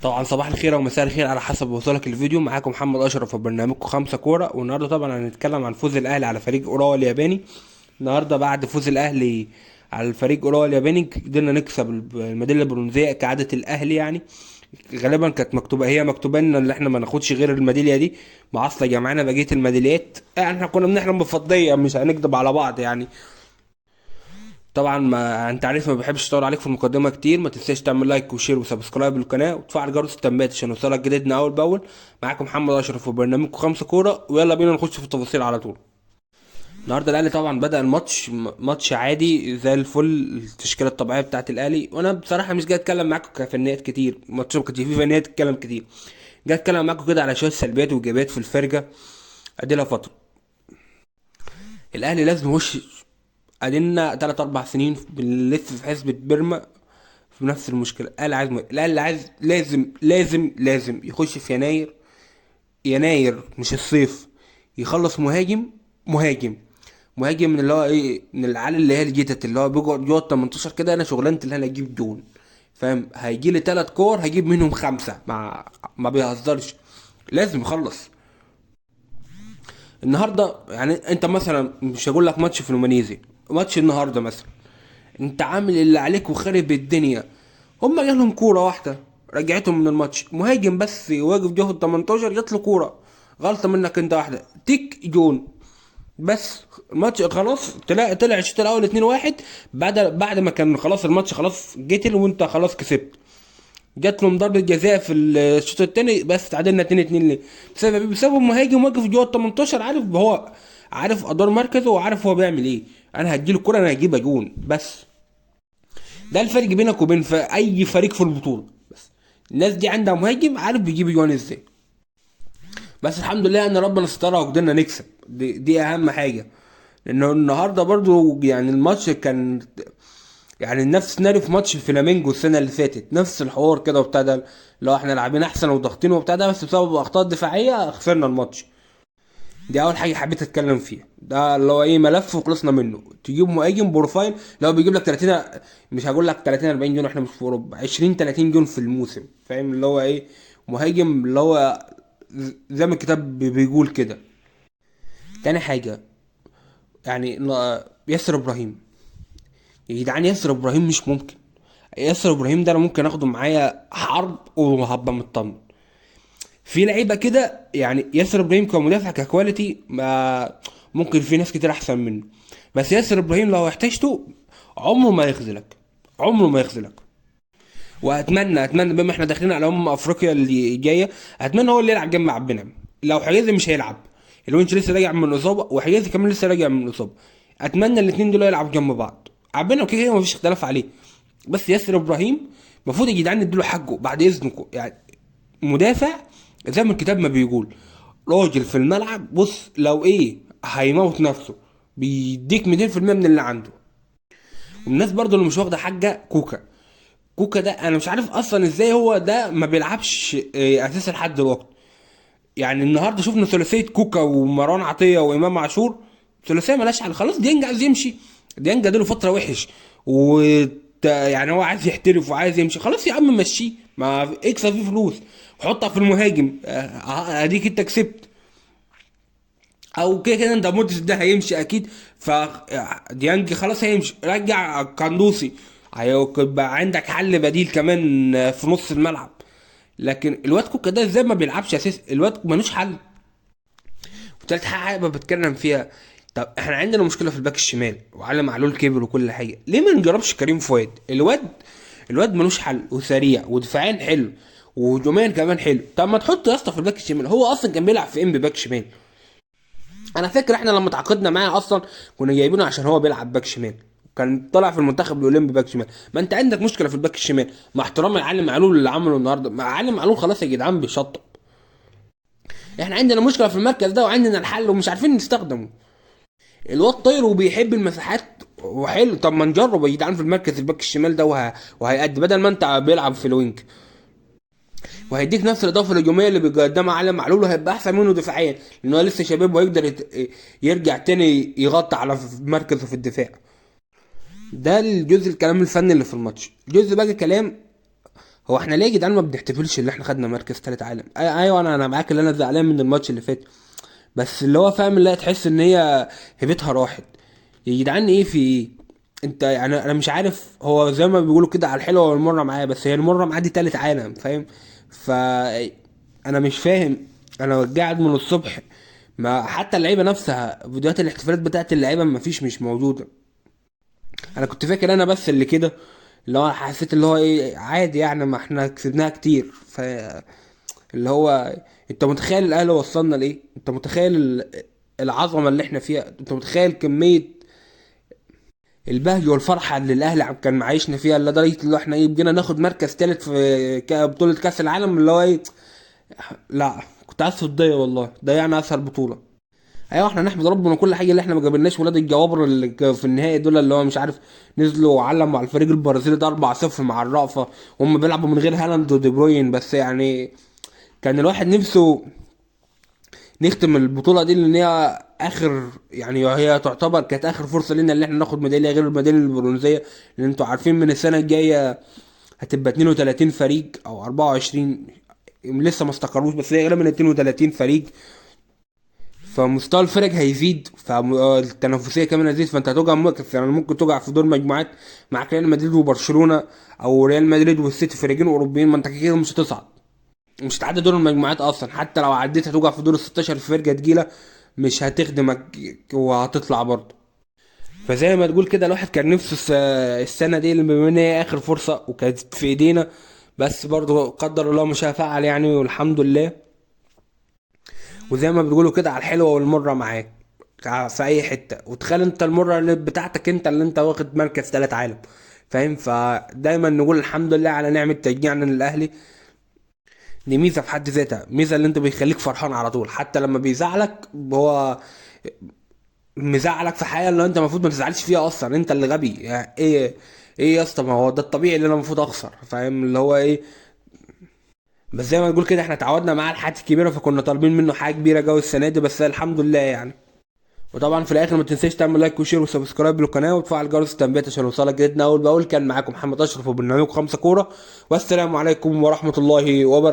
طبعا صباح الخير او مساء الخير على حسب وصولك الفيديو. معاكم محمد اشرف في برنامجكم خمسة كوره، والنهارده طبعا هنتكلم عن فوز الاهلي على فريق اوراوا الياباني. النهارده بعد فوز الاهلي على الفريق اوراوا الياباني قدرنا نكسب الميداليه البرونزيه كعاده الاهلي يعني. غالبا كانت مكتوبه، هي مكتوبه لنا ان احنا ما ناخدش غير الميداليه دي، مع اصلا جمعنا بقيه الميداليات. احنا كنا بنحلم بفضيه، مش هنكدب على بعض يعني. طبعا ما انت عارف ما بحبش اطول عليك في المقدمه كتير. ما تنساش تعمل لايك وشير وسبسكرايب للقناه وتفعل جرس التنبيهات عشان يوصلك جديدنا اول باول. معاكم محمد اشرف في برنامجكم خمسة كوره، ويلا بينا نخش في التفاصيل على طول. النهارده الاهلي طبعا بدأ الماتش ماتش عادي زي الفل، التشكيله الطبيعيه بتاعت الاهلي. وانا بصراحه مش جاي اتكلم معاكم كفنيات كتير، الماتش ما كانش فيه فنيات تتكلم كتير. جاي اتكلم معاكم كده على شويه سلبيات وايجابيات في الفرقه. اديلها فتره الاهلي لازم يخش. ادينا 3 4 سنين بنلف في حسبة بيرما في نفس المشكله. الاهلي عايز لازم يخش في يناير. يناير مش الصيف. يخلص مهاجم مهاجم من اللي هو ايه، من العيال اللي هي الجيتت اللي هو بيقعد جوه ال 18 كده. انا شغلانتي اللي انا اجيب جون، فاهم؟ هيجي لي 3 كور هجيب منهم 5، ما بيهزرش. لازم يخلص النهارده. يعني انت مثلا مش هقول لك ماتش فلومينيزي، ماتش النهارده مثلا انت عامل اللي عليك وخارب الدنيا. هما جالهم كوره واحده رجعتهم من الماتش. مهاجم بس واقف جوه ال 18 جات له كوره، غلطه منك انت واحده تيك جون. بس الماتش خلاص طلع الشوط الاول 2-1. بعد ما كان خلاص الماتش خلاص جيتل وانت خلاص كسبت. جات لهم ضربه جزاء في الشوط الثاني بس تعادلنا 2-2. ليه؟ بسبب مهاجم واقف جوه ال 18 عارف هو، عارف ادوار مركزه وعارف هو بيعمل ايه. انا هديله الكوره، انا هجيبها جون بس. ده الفرق بينك وبين اي فريق في البطوله. بس الناس دي عندها مهاجم عارف بيجيب جوان ازاي. بس الحمد لله ان ربنا سترها وقدرنا نكسب. دي اهم حاجه. لانه النهارده برضو يعني الماتش كان يعني نفس سيناريو في ماتش فلامينجو السنه اللي فاتت، نفس الحوار كده وبتاع ده. لو احنا لاعبين احسن وضاغطين وبتاع ده، بس بسبب اخطاء دفاعيه خسرنا الماتش. دي اول حاجه حبيت اتكلم فيها. ده اللي هو ايه، ملف وخلصنا منه. تجيب مهاجم بروفايل لو بيجيب لك 30، مش هقول لك 30 40 جون، احنا مش في اوروبا، 20 30 جون في الموسم، فاهم اللي هو ايه؟ مهاجم اللي هو زي ما الكتاب بيقول كده. تاني حاجه يعني ياسر ابراهيم. يا جدعان ياسر ابراهيم مش ممكن. ياسر ابراهيم ده انا ممكن اخده معايا حرب وهبقى مطمن. في لعيبه كده يعني ياسر ابراهيم كمدافع ككواليتي ما ممكن في ناس كتير احسن منه. بس ياسر ابراهيم لو احتاجته عمره ما يخذلك، عمره ما يخذلك. واتمنى بما احنا داخلين على افريقيا اللي جايه، اتمنى هو اللي يلعب جنب عبد المنعم. لو حجازي مش هيلعب، الونش لسه راجع من الاصابه وحجازي كمان لسه راجع من الاصابه، اتمنى الاثنين دول يلعبوا جنب بعض. عبد المنعم كده كده مفيش اختلاف عليه. بس ياسر ابراهيم المفروض يا جدعان نديله حقه بعد اذنكم يعني. مدافع زي ما الكتاب ما بيقول، راجل في الملعب بص لو ايه هيموت نفسه، بيديك 200% من اللي عنده. والناس برضو اللي مش واخده حاجه كوكا. كوكا ده انا مش عارف اصلا ازاي هو ده ما بيلعبش اساسي لحد دلوقتي. يعني النهارده شفنا ثلاثيه كوكا ومروان عطيه وامام عاشور، ثلاثيه ملهاش حل. خلاص ديانج عايز يمشي، ديانج اديله فتره وحش و يعني هو عايز يحترف وعايز يمشي. خلاص يا عم مشيه، ما اكسب فيه فلوس وحطها في المهاجم. اديك انت كسبت. او كده كده انت موديس ده هيمشي اكيد. ف ديانج خلاص هيمشي، رجع قندوسي هيبقى عندك حل بديل كمان في نص الملعب. لكن الواد كوكا ده ازاي ما بيلعبش اساس؟ الواد ملوش حل. وتالت حاجه بتكلم فيها، طب احنا عندنا مشكله في الباك الشمال وعلي معلول كبر وكل حاجه، ليه ما نجربش كريم فؤاد؟ الواد ملوش حل وسريع ودفاعيا حلو وهجوميا كمان حلو. طب ما تحطه يا اسطى في الباك الشمال، هو اصلا كان بيلعب في ام باك شمال. انا فاكر احنا لما تعاقدنا معاه اصلا كنا جايبينه عشان هو بيلعب باك شمال، كان طلع في المنتخب الاولمبي باك شمال. ما انت عندك مشكله في الباك الشمال، مع احترام علي معلول اللي عمله النهارده. مع علي معلول خلاص يا جدعان بيشطب. احنا عندنا مشكله في المركز ده وعندنا الحل ومش عارفين نستخدمه. الواد طاير وبيحب المساحات وحلو. طب ما نجرب يا جدعان في المركز الباك الشمال ده وهيأدي بدل ما انت بيلعب في الوينج، وهيديك نفس الاضافه الهجوميه اللي بيقدمها علي معلول، وهيبقى احسن منه دفاعيا لان هو لسه شباب وهيقدر يرجع تاني يغطي على مركزه في الدفاع. ده الجزء الكلام الفني اللي في الماتش. جزء بقى كلام هو احنا ليه يا جدعان ما بنحتفلش اللي احنا خدنا مركز تالت عالم؟ ايوه انا معاك اللي انا زعلان من الماتش اللي فات، بس اللي هو فاهم اللي هي تحس ان هي هيبتها راحت. يا جدعان ايه في ايه؟ انت يعني انا مش عارف، هو زي ما بيقولوا كده على الحلوه والمره معايا، بس هي المره معاه دي تالت عالم فاهم. ف انا مش فاهم. انا قاعد من الصبح، ما حتى اللعيبه نفسها فيديوهات الاحتفالات بتاعت اللعيبه ما فيش، مش موجوده. انا كنت فاكر انا بس اللي كده، اللي هو حسيت اللي هو ايه عادي يعني، ما احنا كسبناها كتير. اللي هو انت متخيل الاهلي وصلنا لايه؟ انت متخيل العظمه اللي احنا فيها؟ انت متخيل كميه البهج والفرحه اللي الاهلي كان معيشنا فيها لدرجه اللي احنا ايه بجينا ناخد مركز ثالث في بطوله كاس العالم اللي هو ايه؟ لا كنت عايز تضيع والله، ضيعنا اسهل بطوله. ايوه احنا نحمد ربنا كل حاجه اللي احنا ما جابلناش ولاد الجوابر اللي في النهائي دول، اللي هو مش عارف نزلوا وعلموا على الفريق البرازيلي ده 4-0 مع الرأفة، وهم بيلعبوا من غير هالاند ودي بروين بس يعني. كان الواحد نفسه نختم البطوله دي لان هي اخر، يعني هي تعتبر كانت اخر فرصه لنا اللي احنا ناخد ميداليه غير الميداليه البرونزيه. لان انتوا عارفين من السنه الجايه هتبقى 32 فريق او 24، لسه ما استقروش بس هي غالبا 32 فريق. فمستوى الفرق هيزيد، فالتنافسيه كمان هتزيد، فانت هتوجع يعني ممكن توجع في دور مجموعات مع ريال مدريد وبرشلونه، او ريال مدريد والسيتي فريقين اوروبيين، ما انت كده مش هتصعد، مش هتعدي دور المجموعات اصلا. حتى لو عديت هتوجع في دور ال 16 في فرقه تقيله مش هتخدمك وهتطلع برضه. فزي ما تقول كده الواحد كان نفسه السنه دي اللي بما ان هي اخر فرصه وكانت في ايدينا، بس برضه قدر الله مش هفعل يعني، والحمد لله. وزي ما بيقولوا كده على الحلوه والمره معاك في اي حته. وتخيل انت المره اللي بتاعتك انت اللي انت واخد مركز ثالث عالم فاهم. فدايما نقول الحمد لله على نعمه تشجيعنا للاهلي. دي ميزه في حد ذاتها، ميزه اللي انت بيخليك فرحان على طول حتى لما بيزعلك. هو مزعلك في حاجه اللي انت المفروض ما تزعلش فيها اصلا، انت اللي غبي يعني ايه. ايه يا اسطى، ما هو ده الطبيعي اللي انا المفروض اخسر فاهم اللي هو ايه. بس زي ما تقول كده احنا اتعودنا معاه الحاجات الكبيره، فكنا طالبين منه حاجه كبيره جو السنه دي، بس الحمد لله يعني. وطبعا في الاخر ما تنساش تعمل لايك وشير وسبسكرايب للقناه وتفعل جرس التنبيهات عشان يوصلك جديدنا اول باول. كان معاكم محمد اشرف وبرنامجكم 5 كوره، والسلام عليكم ورحمه الله وبركاته.